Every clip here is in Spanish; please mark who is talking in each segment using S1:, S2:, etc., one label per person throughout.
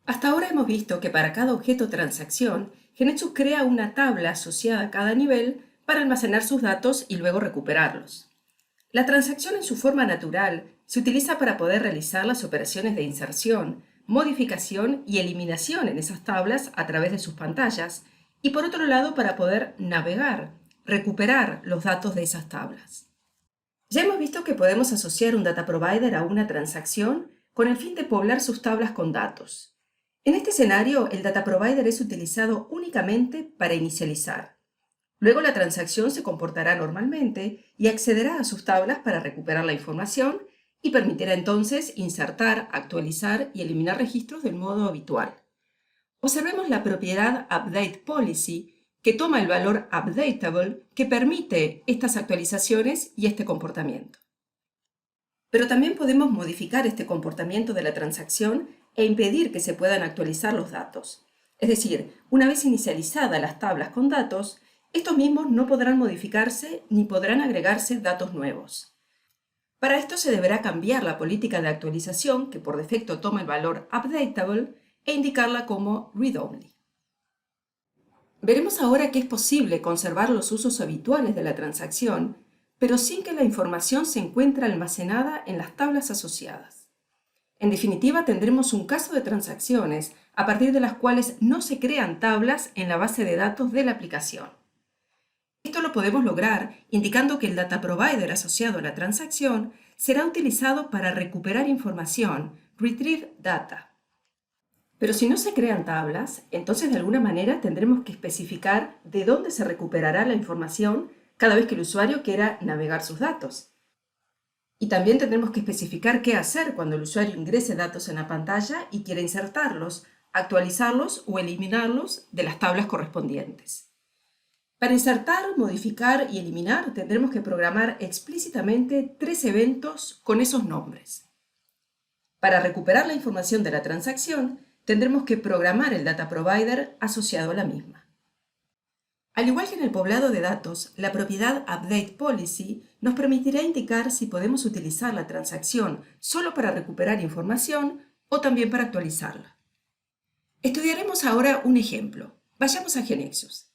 S1: Hasta ahora hemos visto que para cada objeto transacción, GeneXus crea una tabla asociada a cada nivel para almacenar sus datos y luego recuperarlos. La transacción en su forma natural se utiliza para poder realizar las operaciones de inserción, modificación y eliminación en esas tablas a través de sus pantallas y por otro lado para poder navegar, recuperar los datos de esas tablas. Ya hemos visto que podemos asociar un data provider a una transacción con el fin de poblar sus tablas con datos. En este escenario, el data provider es utilizado únicamente para inicializar. Luego la transacción se comportará normalmente y accederá a sus tablas para recuperar la información y permitirá entonces insertar, actualizar y eliminar registros del modo habitual. Observemos la propiedad UpdatePolicy, que toma el valor updatable que permite estas actualizaciones y este comportamiento. Pero también podemos modificar este comportamiento de la transacción e impedir que se puedan actualizar los datos. Es decir, una vez inicializadas las tablas con datos, estos mismos no podrán modificarse ni podrán agregarse datos nuevos. Para esto se deberá cambiar la política de actualización, que por defecto toma el valor updatable, e indicarla como read-only. Veremos ahora que es posible conservar los usos habituales de la transacción, pero sin que la información se encuentre almacenada en las tablas asociadas. En definitiva, tendremos un caso de transacciones a partir de las cuales no se crean tablas en la base de datos de la aplicación. Esto lo podemos lograr indicando que el data provider asociado a la transacción será utilizado para recuperar información, retrieve data. Pero si no se crean tablas, entonces de alguna manera tendremos que especificar de dónde se recuperará la información cada vez que el usuario quiera navegar sus datos. Y también tendremos que especificar qué hacer cuando el usuario ingrese datos en la pantalla y quiera insertarlos, actualizarlos o eliminarlos de las tablas correspondientes. Para insertar, modificar y eliminar tendremos que programar explícitamente 3 eventos con esos nombres. Para recuperar la información de la transacción, tendremos que programar el data provider asociado a la misma. Al igual que en el poblado de datos, la propiedad UpdatePolicy nos permitirá indicar si podemos utilizar la transacción solo para recuperar información o también para actualizarla. Estudiaremos ahora un ejemplo. Vayamos a GeneXus.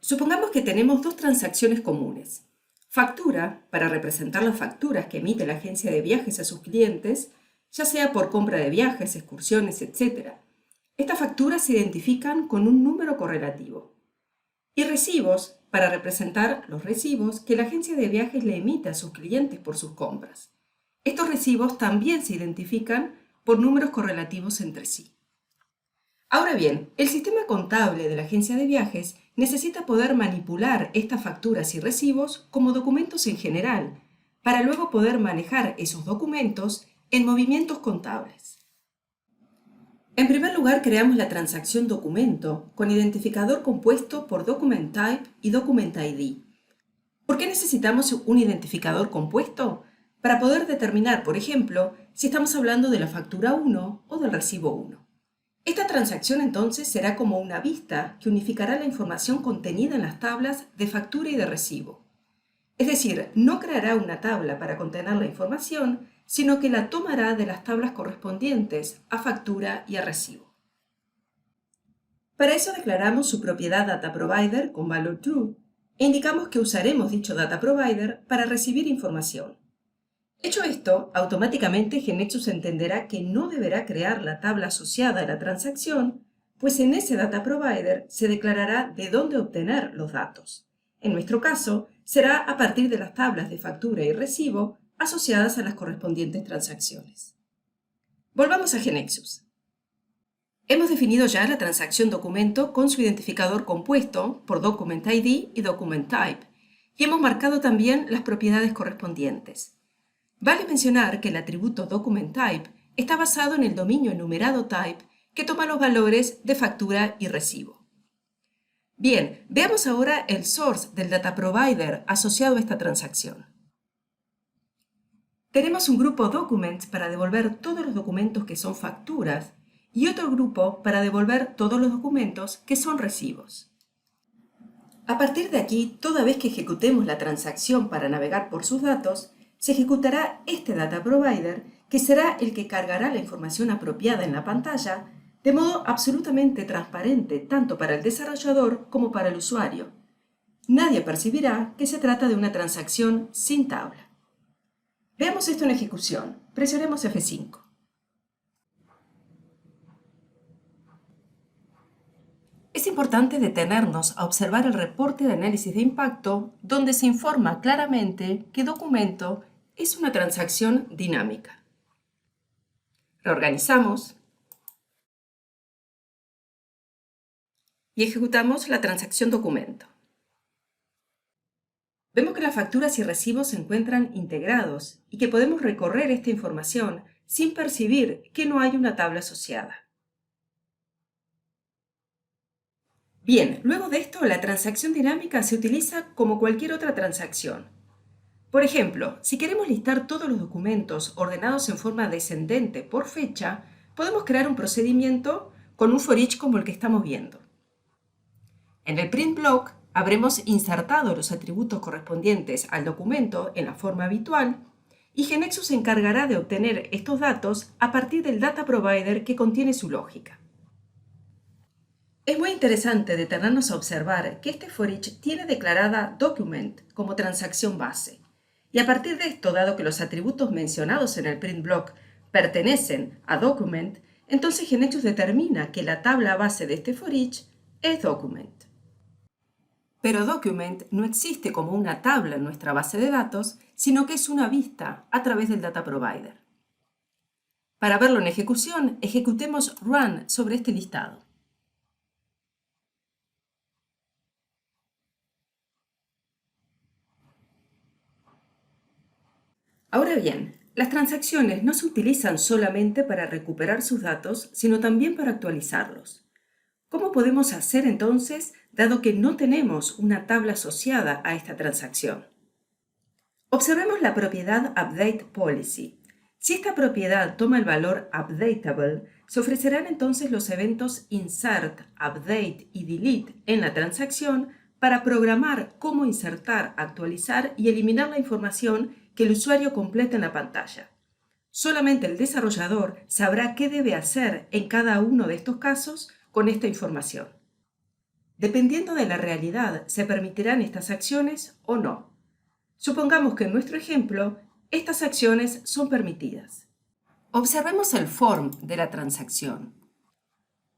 S1: Supongamos que tenemos dos transacciones comunes. Factura, para representar las facturas que emite la agencia de viajes a sus clientes, ya sea por compra de viajes, excursiones, etc. Estas facturas se identifican con un número correlativo. Y recibos, para representar los recibos que la agencia de viajes le emite a sus clientes por sus compras. Estos recibos también se identifican por números correlativos entre sí. Ahora bien, el sistema contable de la agencia de viajes necesita poder manipular estas facturas y recibos como documentos en general, para luego poder manejar esos documentos en movimientos contables. En primer lugar, creamos la transacción documento con identificador compuesto por Document Type y Document ID. ¿Por qué necesitamos un identificador compuesto? Para poder determinar, por ejemplo, si estamos hablando de la factura 1 o del recibo 1. Esta transacción entonces será como una vista que unificará la información contenida en las tablas de factura y de recibo. Es decir, no creará una tabla para contener la información, sino que la tomará de las tablas correspondientes a factura y a recibo. Para eso declaramos su propiedad data provider con valor true e indicamos que usaremos dicho data provider para recibir información. Hecho esto, automáticamente GeneXus entenderá que no deberá crear la tabla asociada a la transacción, pues en ese data provider se declarará de dónde obtener los datos. En nuestro caso, será a partir de las tablas de factura y recibo asociadas a las correspondientes transacciones. Volvamos a GeneXus. Hemos definido ya la transacción documento con su identificador compuesto por Document ID y Document Type, y hemos marcado también las propiedades correspondientes. Vale mencionar que el atributo DocumentType está basado en el dominio enumerado type que toma los valores de factura y recibo. Bien, veamos ahora el source del data provider asociado a esta transacción. Tenemos un grupo Documents para devolver todos los documentos que son facturas y otro grupo para devolver todos los documentos que son recibos. A partir de aquí, toda vez que ejecutemos la transacción para navegar por sus datos, se ejecutará este data provider que será el que cargará la información apropiada en la pantalla de modo absolutamente transparente tanto para el desarrollador como para el usuario. Nadie percibirá que se trata de una transacción sin tabla. Veamos esto en ejecución. Presionemos F5. Es importante detenernos a observar el reporte de análisis de impacto donde se informa claramente que documento es una transacción dinámica. Reorganizamos y ejecutamos la transacción documento. Vemos que las facturas y recibos se encuentran integrados y que podemos recorrer esta información sin percibir que no hay una tabla asociada. Bien, luego de esto, la transacción dinámica se utiliza como cualquier otra transacción. Por ejemplo, si queremos listar todos los documentos ordenados en forma descendente por fecha, podemos crear un procedimiento con un for each como el que estamos viendo. En el print block habremos insertado los atributos correspondientes al documento en la forma habitual y GeneXus se encargará de obtener estos datos a partir del data provider que contiene su lógica. Es muy interesante detenernos a observar que este for each tiene declarada document como transacción base. Y a partir de esto, dado que los atributos mencionados en el print block pertenecen a document, entonces GeneXus determina que la tabla base de este for each es document. Pero document no existe como una tabla en nuestra base de datos, sino que es una vista a través del data provider. Para verlo en ejecución, ejecutemos run sobre este listado. Ahora bien, las transacciones no se utilizan solamente para recuperar sus datos, sino también para actualizarlos. ¿Cómo podemos hacer entonces, dado que no tenemos una tabla asociada a esta transacción? Observemos la propiedad Update Policy. Si esta propiedad toma el valor updatable, se ofrecerán entonces los eventos insert, update y delete en la transacción para programar cómo insertar, actualizar y eliminar la información que el usuario completa en la pantalla. Solamente el desarrollador sabrá qué debe hacer en cada uno de estos casos con esta información. Dependiendo de la realidad, se permitirán estas acciones o no. Supongamos que en nuestro ejemplo, estas acciones son permitidas. Observemos el form de la transacción.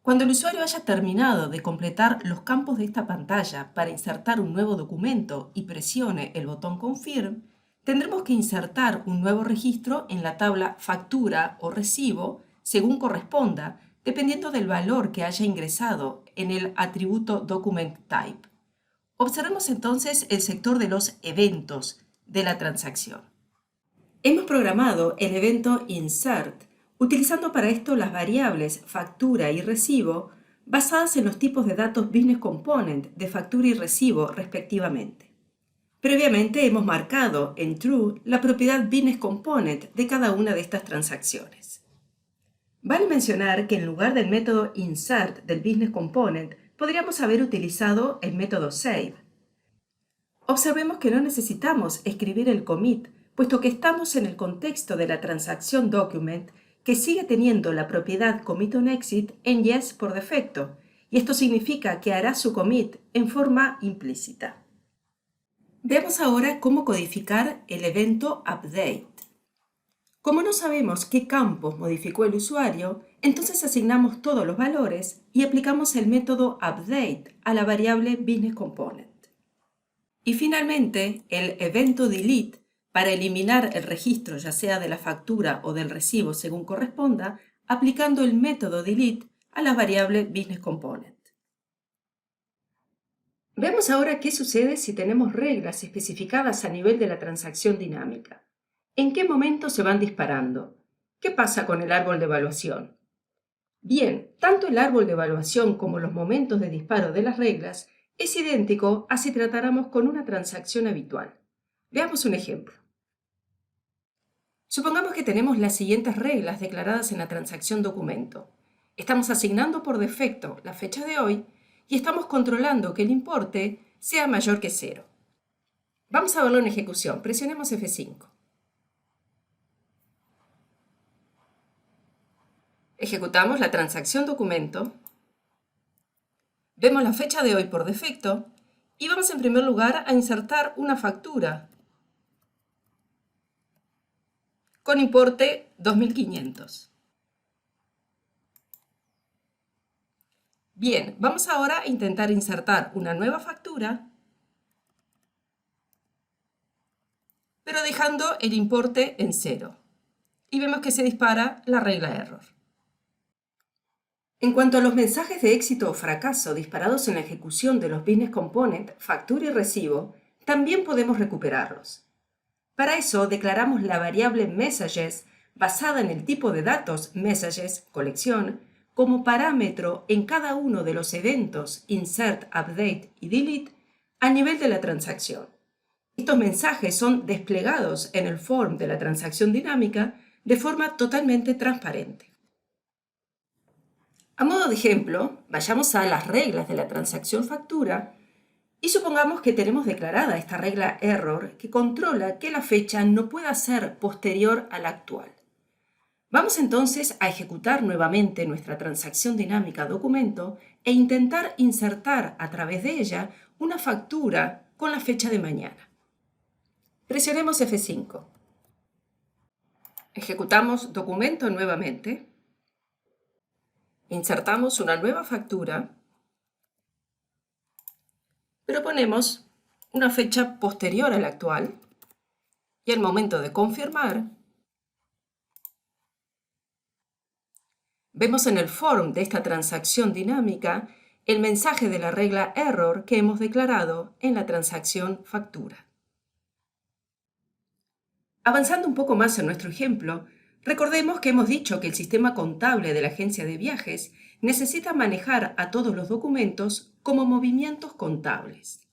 S1: Cuando el usuario haya terminado de completar los campos de esta pantalla para insertar un nuevo documento y presione el botón Confirm, tendremos que insertar un nuevo registro en la tabla factura o recibo según corresponda, dependiendo del valor que haya ingresado en el atributo Document Type. Observemos entonces el sector de los eventos de la transacción. Hemos programado el evento Insert, utilizando para esto las variables factura y recibo basadas en los tipos de datos Business Component de factura y recibo respectivamente. Previamente hemos marcado en True la propiedad Business Component de cada una de estas transacciones. Vale mencionar que en lugar del método Insert del Business Component, podríamos haber utilizado el método Save. Observemos que no necesitamos escribir el commit, puesto que estamos en el contexto de la transacción Document que sigue teniendo la propiedad CommitOnExit en Yes por defecto, y esto significa que hará su commit en forma implícita. Veamos ahora cómo codificar el evento Update. Como no sabemos qué campos modificó el usuario, entonces asignamos todos los valores y aplicamos el método Update a la variable Business Component. Y finalmente, el evento Delete para eliminar el registro ya sea de la factura o del recibo según corresponda, aplicando el método Delete a la variable Business Component. Veamos ahora qué sucede si tenemos reglas especificadas a nivel de la transacción dinámica. ¿En qué momento se van disparando? ¿Qué pasa con el árbol de evaluación? Bien, tanto el árbol de evaluación como los momentos de disparo de las reglas es idéntico a si tratáramos con una transacción habitual. Veamos un ejemplo. Supongamos que tenemos las siguientes reglas declaradas en la transacción documento. Estamos asignando por defecto la fecha de hoy y estamos controlando que el importe sea mayor que 0. Vamos a verlo en ejecución. Presionemos F5. Ejecutamos la transacción documento, vemos la fecha de hoy por defecto y vamos en primer lugar a insertar una factura con importe 2.500. Bien, vamos ahora a intentar insertar una nueva factura, pero dejando el importe en 0. Y vemos que se dispara la regla error. En cuanto a los mensajes de éxito o fracaso disparados en la ejecución de los business component, factura y recibo, también podemos recuperarlos. Para eso declaramos la variable messages basada en el tipo de datos messages, colección, como parámetro en cada uno de los eventos insert, update y delete a nivel de la transacción. Estos mensajes son desplegados en el form de la transacción dinámica de forma totalmente transparente. A modo de ejemplo, vayamos a las reglas de la transacción factura y supongamos que tenemos declarada esta regla error que controla que la fecha no pueda ser posterior a la actual. Vamos entonces a ejecutar nuevamente nuestra transacción dinámica documento e intentar insertar a través de ella una factura con la fecha de mañana. Presionemos F5. Ejecutamos documento nuevamente. Insertamos una nueva factura, pero ponemos una fecha posterior a la actual y al momento de confirmar, vemos en el form de esta transacción dinámica el mensaje de la regla error que hemos declarado en la transacción factura. Avanzando un poco más en nuestro ejemplo, recordemos que hemos dicho que el sistema contable de la agencia de viajes necesita manejar a todos los documentos como movimientos contables.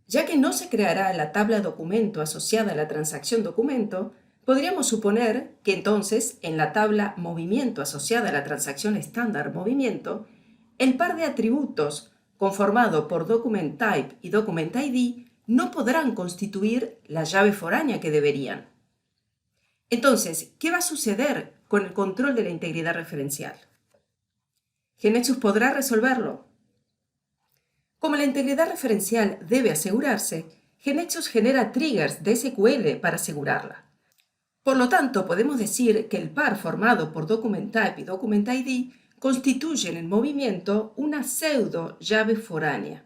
S1: Ya que no se creará la tabla documento asociada a la transacción documento, podríamos suponer que entonces en la tabla movimiento asociada a la transacción estándar movimiento, el par de atributos conformado por document type y document ID no podrán constituir la llave foránea que deberían. Entonces, ¿qué va a suceder con el control de la integridad referencial? GeneXus podrá resolverlo. Como la integridad referencial debe asegurarse, GeneXus genera triggers de SQL para asegurarla. Por lo tanto, podemos decir que el par formado por document-type y document-ID constituyen en movimiento una pseudo llave foránea.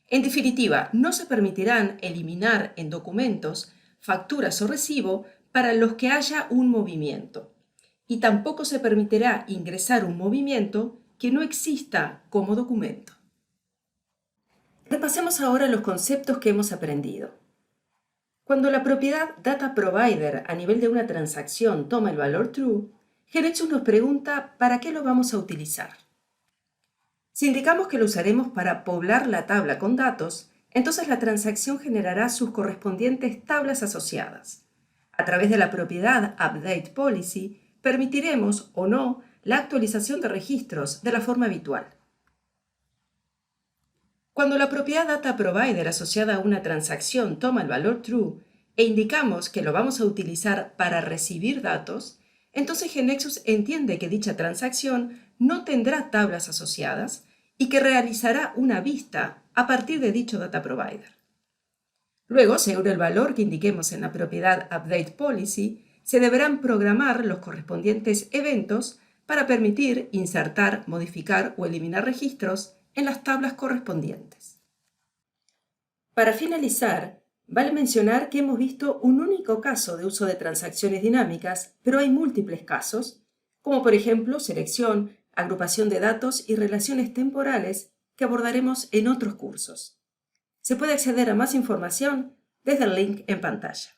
S1: En definitiva, no se permitirán eliminar en documentos facturas o recibo para los que haya un movimiento, y tampoco se permitirá ingresar un movimiento que no exista como documento. Repasemos ahora los conceptos que hemos aprendido. Cuando la propiedad Data Provider a nivel de una transacción toma el valor true, GeneXus nos pregunta ¿para qué lo vamos a utilizar? Si indicamos que lo usaremos para poblar la tabla con datos, entonces la transacción generará sus correspondientes tablas asociadas. A través de la propiedad Update Policy, permitiremos o no la actualización de registros de la forma habitual. Cuando la propiedad Data Provider asociada a una transacción toma el valor true e indicamos que lo vamos a utilizar para recibir datos, entonces GeneXus entiende que dicha transacción no tendrá tablas asociadas y que realizará una vista a partir de dicho Data Provider. Luego, según el valor que indiquemos en la propiedad Update Policy, se deberán programar los correspondientes eventos para permitir insertar, modificar o eliminar registros en las tablas correspondientes. Para finalizar, vale mencionar que hemos visto un único caso de uso de transacciones dinámicas, pero hay múltiples casos, como por ejemplo selección, agrupación de datos y relaciones temporales que abordaremos en otros cursos. Se puede acceder a más información desde el link en pantalla.